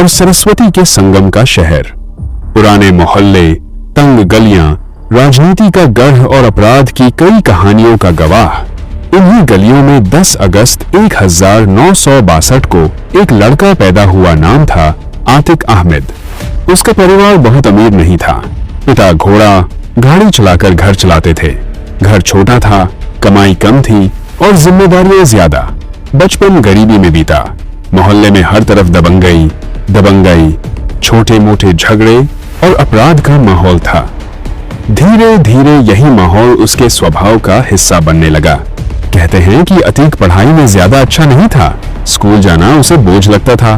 और सरस्वती के संगम का शहर। पुराने मोहल्ले, तंग गलियां, राजनीति का गढ़ और अपराध की कई कहानियों का गवाह। इन्हीं गलियों में 10 अगस्त 1962 को एक लड़का पैदा हुआ। नाम था आतिक अहमद। उसका परिवार बहुत अमीर नहीं था। पिता घोड़ा गाड़ी चलाकर घर चलाते थे। घर छोटा था, कमाई कम थी और जिम्मेदारियां ज्यादा। बचपन गरीबी में बीता। मोहल्ले में हर तरफ दबंगई, छोटे मोटे झगड़े और अपराध का माहौल था। धीरे धीरे यही माहौल उसके स्वभाव का हिस्सा बनने लगा। कहते हैं कि अतीक पढ़ाई में ज्यादा अच्छा नहीं था। स्कूल जाना उसे बोझ लगता था।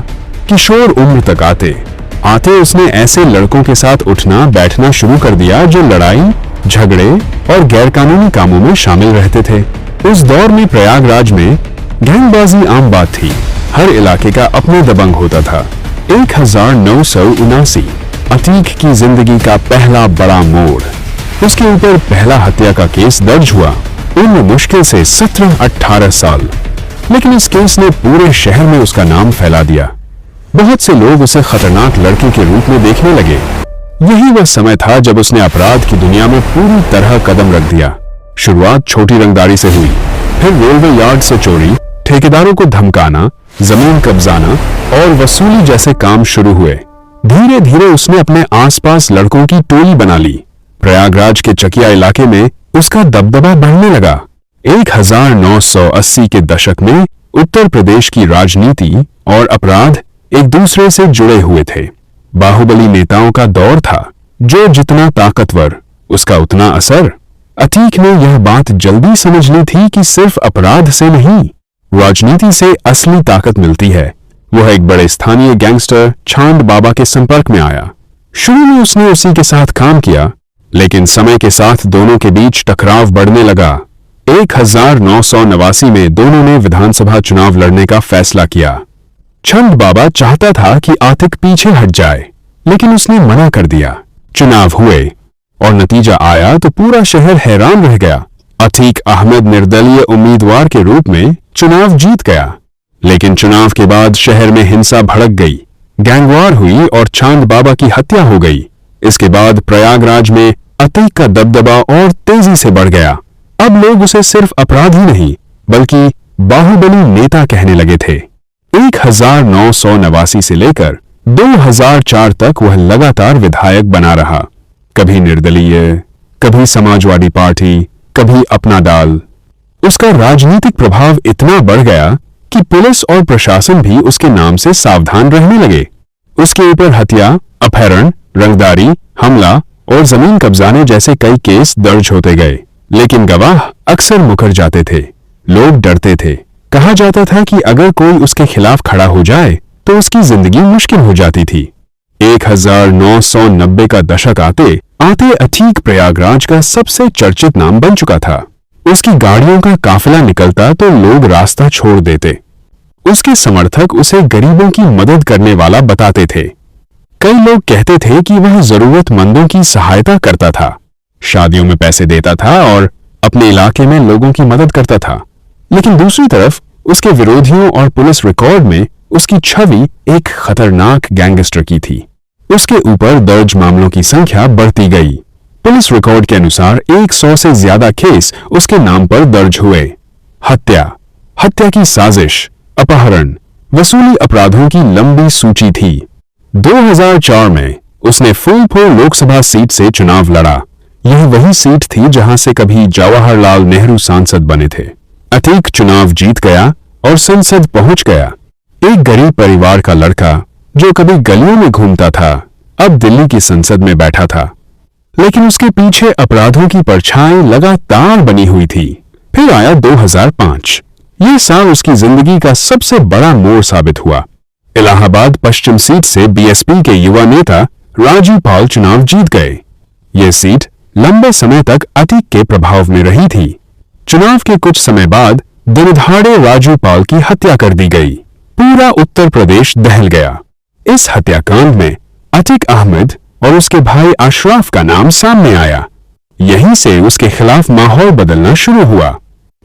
किशोर उम्र तक आते उसने ऐसे लड़कों के साथ उठना बैठना शुरू कर दिया जो लड़ाई, झगड़े और गैरकानूनी कामों में शामिल रहते थे। उस दौर में प्रयागराज में गैंगबाजी आम बात थी। हर इलाके का अपना दबंग होता था। 1979 अतीक की जिंदगी का पहला बड़ा मोड़। उसके ऊपर पहला हत्या का केस दर्ज हुआ। उम्र मुश्किल से 17-18 साल, लेकिन इस केस ने पूरे शहर में उसका नाम फैला दिया। बहुत से लोग उसे खतरनाक लड़के के रूप में देखने लगे। यही वह समय था जब उसने अपराध की दुनिया में पूरी तरह कदम रख दिया। शुरुआत छोटी रंगदारी से हुई, फिर रेलवे यार्ड से चोरी, ठेकेदारों को धमकाना, जमीन कब्जाना और वसूली जैसे काम शुरू हुए। धीरे धीरे उसने अपने आसपास लड़कों की टोली बना ली। प्रयागराज के चकिया इलाके में उसका दबदबा बढ़ने लगा। 1980 के दशक में उत्तर प्रदेश की राजनीति और अपराध एक दूसरे से जुड़े हुए थे। बाहुबली नेताओं का दौर था। जो जितना ताकतवर उसका उतना असर। अतीक ने यह बात जल्दी समझ ली थी कि सिर्फ अपराध से नहीं, राजनीति से असली ताकत मिलती है। वह एक बड़े स्थानीय गैंगस्टर छांद बाबा के संपर्क में आया। शुरू में उसने उसी के साथ काम किया, लेकिन समय के साथ दोनों के बीच टकराव बढ़ने लगा। 1989 में दोनों ने विधानसभा चुनाव लड़ने का फैसला किया। छंद बाबा चाहता था कि आतिक पीछे हट जाए, लेकिन उसने मना कर दिया। चुनाव हुए और नतीजा आया तो पूरा शहर हैरान रह गया। अतीक अहमद निर्दलीय उम्मीदवार के रूप में चुनाव जीत गया, लेकिन चुनाव के बाद शहर में हिंसा भड़क गई, गैंगवार हुई और छांद बाबा की हत्या हो गई। इसके बाद प्रयागराज में अतीक का दबदबा और तेजी से बढ़ गया। अब लोग उसे सिर्फ अपराधी नहीं बल्कि बाहुबली नेता कहने लगे थे। 1989 से लेकर 2004 तक वह लगातार विधायक बना रहा। कभी निर्दलीय, कभी समाजवादी पार्टी, कभी अपना दल। उसका राजनीतिक प्रभाव इतना बढ़ गया कि पुलिस और प्रशासन भी उसके नाम से सावधान रहने लगे। उसके ऊपर हत्या, अपहरण, रंगदारी, हमला और जमीन कब्जाने जैसे कई केस दर्ज होते गए, लेकिन गवाह अक्सर मुकर जाते थे। लोग डरते थे। कहा जाता था कि अगर कोई उसके खिलाफ खड़ा हो जाए तो उसकी जिंदगी मुश्किल हो जाती थी। 1990 का दशक आते अतीक प्रयागराज का सबसे चर्चित नाम बन चुका था। उसकी गाड़ियों का काफिला निकलता तो लोग रास्ता छोड़ देते। उसके समर्थक उसे गरीबों की मदद करने वाला बताते थे। कई लोग कहते थे कि वह जरूरतमंदों की सहायता करता था, शादियों में पैसे देता था और अपने इलाके में लोगों की मदद करता था। लेकिन दूसरी तरफ उसके विरोधियों और पुलिस रिकॉर्ड में उसकी छवि एक खतरनाक गैंगस्टर की थी। उसके ऊपर दर्ज मामलों की संख्या बढ़ती गई। पुलिस रिकॉर्ड के अनुसार 100 से ज्यादा केस उसके नाम पर दर्ज हुए। हत्या की साजिश, अपहरण, वसूली अपराधों की लंबी सूची थी। 2004 में उसने फूलपुर लोकसभा सीट से चुनाव लड़ा। यह वही सीट थी जहां से कभी जवाहरलाल नेहरू सांसद बने थे। अतीक चुनाव जीत गया और संसद पहुंच गया। एक गरीब परिवार का लड़का जो कभी गलियों में घूमता था, अब दिल्ली की संसद में बैठा था। लेकिन उसके पीछे अपराधों की परछाई लगातार बनी हुई थी। फिर आया 2005। यह साल उसकी जिंदगी का सबसे बड़ा मोड़ साबित हुआ। इलाहाबाद पश्चिम सीट से बीएसपी के युवा नेता राजू पाल चुनाव जीत गए। यह सीट लंबे समय तक अतीक के प्रभाव में रही थी। चुनाव के कुछ समय बाद दिनदहाड़े राजू पाल की हत्या कर दी गई। पूरा उत्तर प्रदेश दहल गया। इस हत्याकांड में अतीक अहमद और उसके भाई अशराफ का नाम सामने आया। यहीं से उसके खिलाफ माहौल बदलना शुरू हुआ।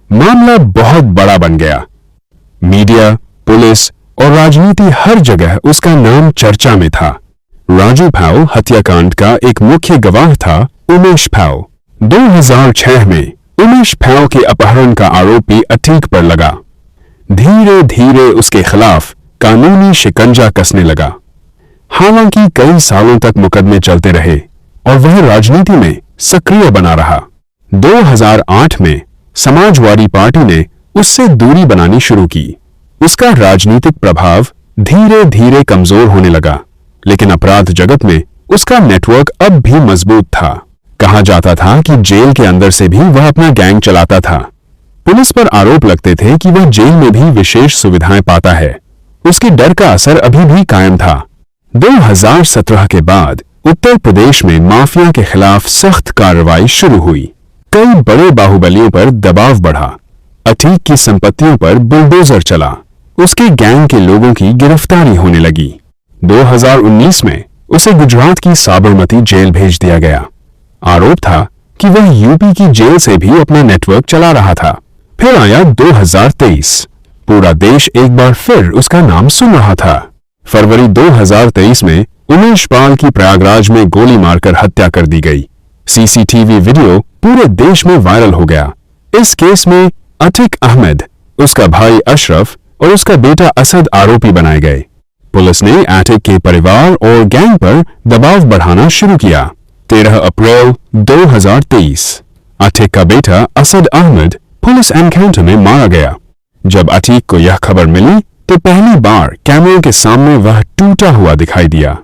मामला बहुत बड़ा बन गया। मीडिया, पुलिस और राजनीति हर जगह उसका नाम चर्चा में था। राजू भाऊ हत्याकांड का एक मुख्य गवाह था उमेश भाऊ। 2006 में उमेश भाऊ के अपहरण का आरोप भी अटीक पर लगा। धीरे धीरे उसके खिलाफ कानूनी शिकंजा कसने लगा। हालांकि कई सालों तक मुकदमे चलते रहे और वह राजनीति में सक्रिय बना रहा। 2008 में समाजवादी पार्टी ने उससे दूरी बनानी शुरू की। उसका राजनीतिक प्रभाव धीरे धीरे कमजोर होने लगा, लेकिन अपराध जगत में उसका नेटवर्क अब भी मजबूत था। कहा जाता था कि जेल के अंदर से भी वह अपना गैंग चलाता था। पुलिस पर आरोप लगते थे कि वह जेल में भी विशेष सुविधाएं पाता है। उसके डर का असर अभी भी कायम था। 2017 के बाद उत्तर प्रदेश में माफिया के खिलाफ सख्त कार्रवाई शुरू हुई। कई बड़े बाहुबलियों पर दबाव बढ़ा। अटीक की संपत्तियों पर बुलडोजर चला। उसके गैंग के लोगों की गिरफ्तारी होने लगी। 2019 में उसे गुजरात की साबरमती जेल भेज दिया गया। आरोप था कि वह यूपी की जेल से भी अपना नेटवर्क चला रहा था। फिर आया 2023। पूरा देश एक बार फिर उसका नाम सुन रहा था। फरवरी 2023 में उमेश पाल की प्रयागराज में गोली मारकर हत्या कर दी गई। सीसीटीवी वीडियो पूरे देश में वायरल हो गया। इस केस में अतीक अहमद, उसका भाई अशरफ और उसका बेटा असद आरोपी बनाए गए। पुलिस ने अतीक के परिवार और गैंग पर दबाव बढ़ाना शुरू किया। 13 अप्रैल 2023 अतीक का बेटा असद अहमद पुलिस एनकाउंटर में मारा गया। जब अतीक को यह खबर मिली तो पहली बार कैमरे के सामने वह टूटा हुआ दिखाई दिया।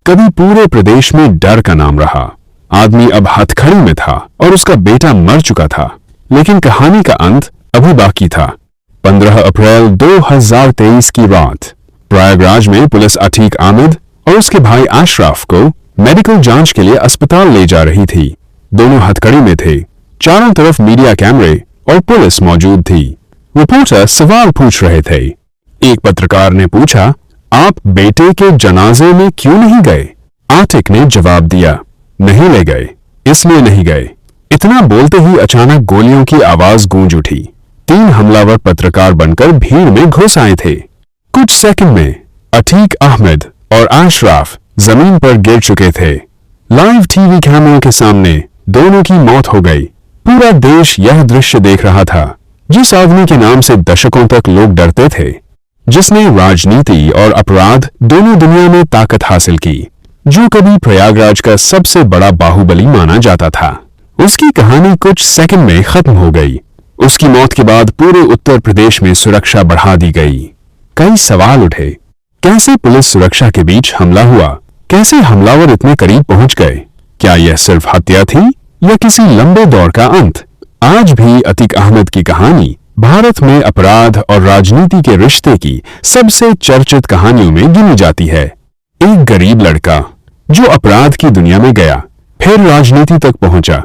कभी पूरे प्रदेश में डर का नाम रहा। आदमी अब हथकड़ी में था और उसका बेटा मर चुका था, लेकिन कहानी का अंत अभी बाकी था। 15 अप्रैल 2023 की रात प्रयागराज में पुलिस अतीक अहमद और उसके भाई अशरफ को मेडिकल जांच के लिए अस्पताल ले जा रही थी। दोनों हथकड़ी में थे। चारों तरफ मीडिया कैमरे और पुलिस मौजूद थी। रिपोर्टर सवाल पूछ रहे थे। एक पत्रकार ने पूछा, आप बेटे के जनाजे में क्यों नहीं गए? अतीक ने जवाब दिया, नहीं ले गए, इसलिए नहीं गए। इतना बोलते ही अचानक गोलियों की आवाज गूंज उठी। 3 हमलावर पत्रकार बनकर भीड़ में घुस आए थे। कुछ सेकंड में अतीक अहमद और अशरफ जमीन पर गिर चुके थे। लाइव टीवी कैमरों के सामने दोनों की मौत हो गई। पूरा देश यह दृश्य देख रहा था। जिस आदमी के नाम से दशकों तक लोग डरते थे, जिसने राजनीति और अपराध दोनों दुनिया में ताकत हासिल की, जो कभी प्रयागराज का सबसे बड़ा बाहुबली माना जाता था, उसकी कहानी कुछ सेकंड में खत्म हो गई। उसकी मौत के बाद पूरे उत्तर प्रदेश में सुरक्षा बढ़ा दी गई। कई सवाल उठे। कैसे पुलिस सुरक्षा के बीच हमला हुआ? कैसे हमलावर इतने करीब पहुंच गए? क्या यह सिर्फ हत्या थी या किसी लंबे दौर का अंत? आज भी अतीक अहमद की कहानी भारत में अपराध और राजनीति के रिश्ते की सबसे चर्चित कहानियों में गिनी जाती है। एक गरीब लड़का जो अपराध की दुनिया में गया, फिर राजनीति तक पहुंचा।